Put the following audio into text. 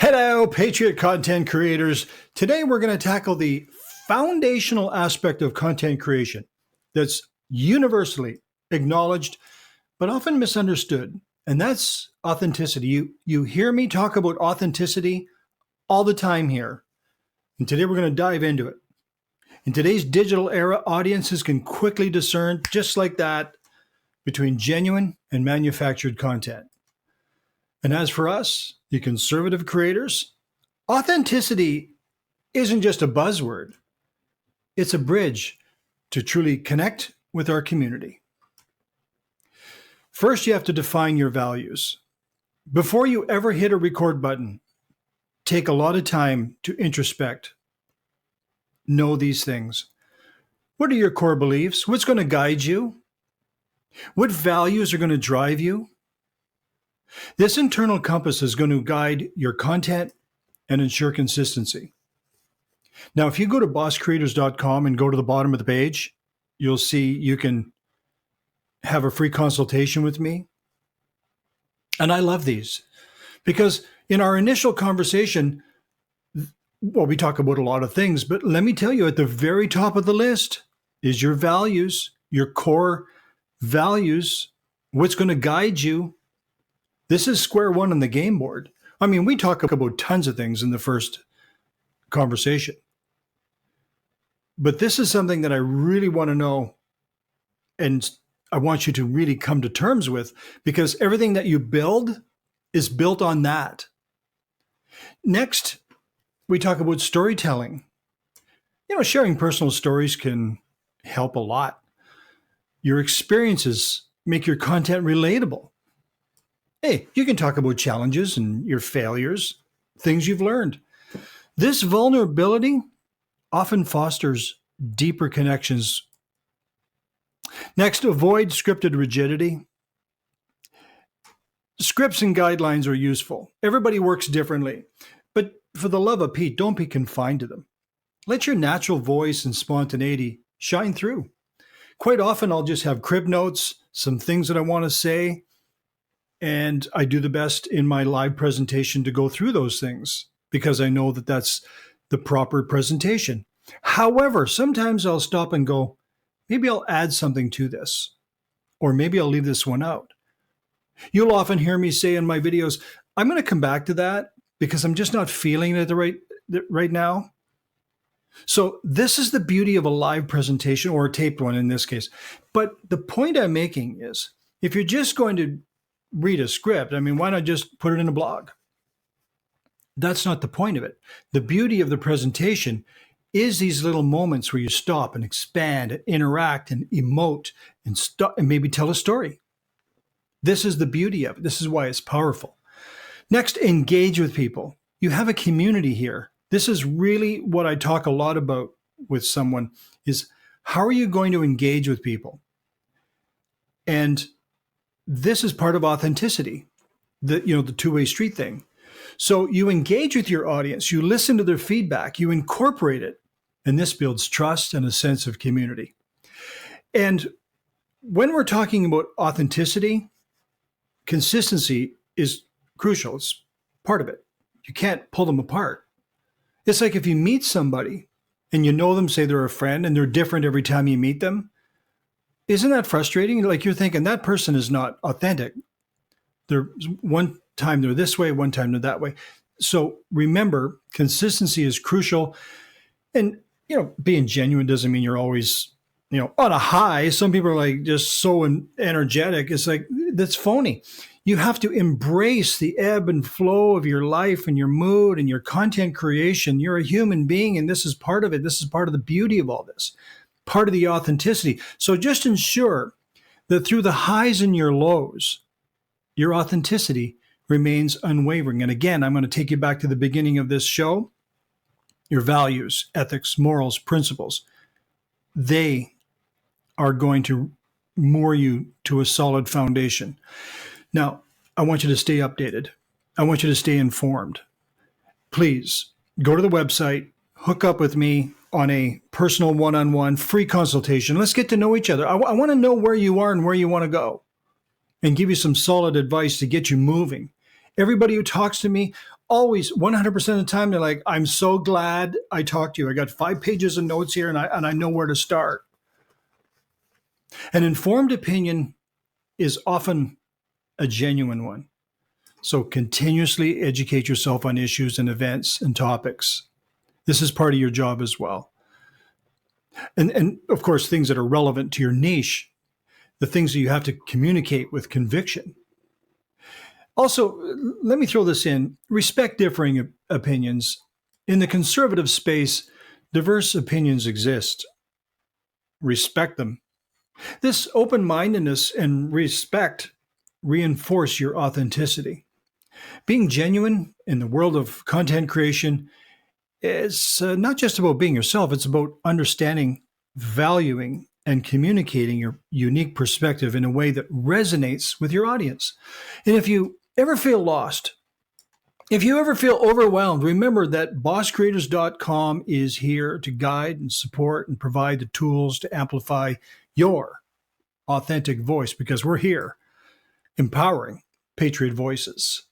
Hello, Patriot content creators. Today we're going to tackle the foundational aspect of content creation that's universally acknowledged but often misunderstood, and that's authenticity. You hear me talk about authenticity all the time here, and today we're going to dive into it. In today's digital era, audiences can quickly discern, just like that, between genuine and manufactured content. And as for us, the conservative creators, authenticity isn't just a buzzword, it's a bridge to truly connect with our community. First, you have to define your values. Before you ever hit a record button, take a lot of time to introspect. Know these things. What are your core beliefs? What's going to guide you? What values are going to drive you? This internal compass is going to guide your content and ensure consistency. Now, if you go to bosscreators.com and go to the bottom of the page, you'll see you can have a free consultation with me. And I love these because in our initial conversation, well, we talk about a lot of things, but let me tell you, at the very top of the list is your values, your core values, what's going to guide you. This is square one on the game board. I mean, we talk about tons of things in the first conversation, but this is something that I really want to know, and I want you to really come to terms with, because everything that you build is built on that. Next, we talk about storytelling. You know, sharing personal stories can help a lot. Your experiences make your content relatable. Hey, you can talk about challenges and your failures, things you've learned. This vulnerability often fosters deeper connections. Next, avoid scripted rigidity. Scripts and guidelines are useful. Everybody works differently, but for the love of Pete, don't be confined to them. Let your natural voice and spontaneity shine through. Quite often, I'll just have crib notes, some things that I want to say, and I do the best in my live presentation to go through those things because I know that that's the proper presentation. However, sometimes I'll stop and go, maybe I'll add something to this, or maybe I'll leave this one out. You'll often hear me say in my videos, I'm going to come back to that because I'm just not feeling it right now. So this is the beauty of a live presentation, or a taped one in this case. But the point I'm making is, if you're just going to read a script, I mean, why not just put it in a blog? That's not the point of it. The beauty of the presentation is these little moments where you stop and expand and interact and emote and stop and maybe tell a story. This is the beauty of it. This is why it's powerful. Next, engage with people. You have a community here. This is really what I talk a lot about with someone, is how are you going to engage with people? And this is part of authenticity, the two-way street thing. So you engage with your audience, you listen to their feedback, you incorporate it, and this builds trust and a sense of community. And when we're talking about authenticity, consistency is crucial. It's part of it. You can't pull them apart. It's like if you meet somebody and you know them, say they're a friend, and they're different every time you meet them. Isn't that frustrating? Like, you're thinking that person is not authentic. One time they're this way, one time they're that way. So remember, consistency is crucial. And, being genuine doesn't mean you're always, on a high. Some people are like just so energetic. It's like, that's phony. You have to embrace the ebb and flow of your life and your mood and your content creation. You're a human being, and this is part of it. This is part of the beauty of all this. Part of the authenticity. So just ensure that through the highs and your lows, your authenticity remains unwavering. And again, I'm going to take you back to the beginning of this show. Your values, ethics, morals, principles, they are going to moor you to a solid foundation. Now, I want you to stay updated. I want you to stay informed. Please go to the website, hook up with me on a personal one-on-one free consultation. Let's get to know each other. I want to know where you are and where you want to go, and give you some solid advice to get you moving. Everybody who talks to me always 100% of the time, they're like, I'm so glad I talked to you. I got 5 pages of notes here and I know where to start. An informed opinion is often a genuine one. So continuously educate yourself on issues and events and topics. This is part of your job as well. And of course, things that are relevant to your niche, the things that you have to communicate with conviction. Also, let me throw this in. Respect differing opinions. In the conservative space, diverse opinions exist. Respect them. This open-mindedness and respect reinforce your authenticity. Being genuine in the world of content creation is not just about being yourself, it's about understanding, valuing, and communicating your unique perspective in a way that resonates with your audience. And if you ever feel lost, if you ever feel overwhelmed, remember that bosscreators.com is here to guide and support and provide the tools to amplify your authentic voice, because we're here empowering Patriot voices.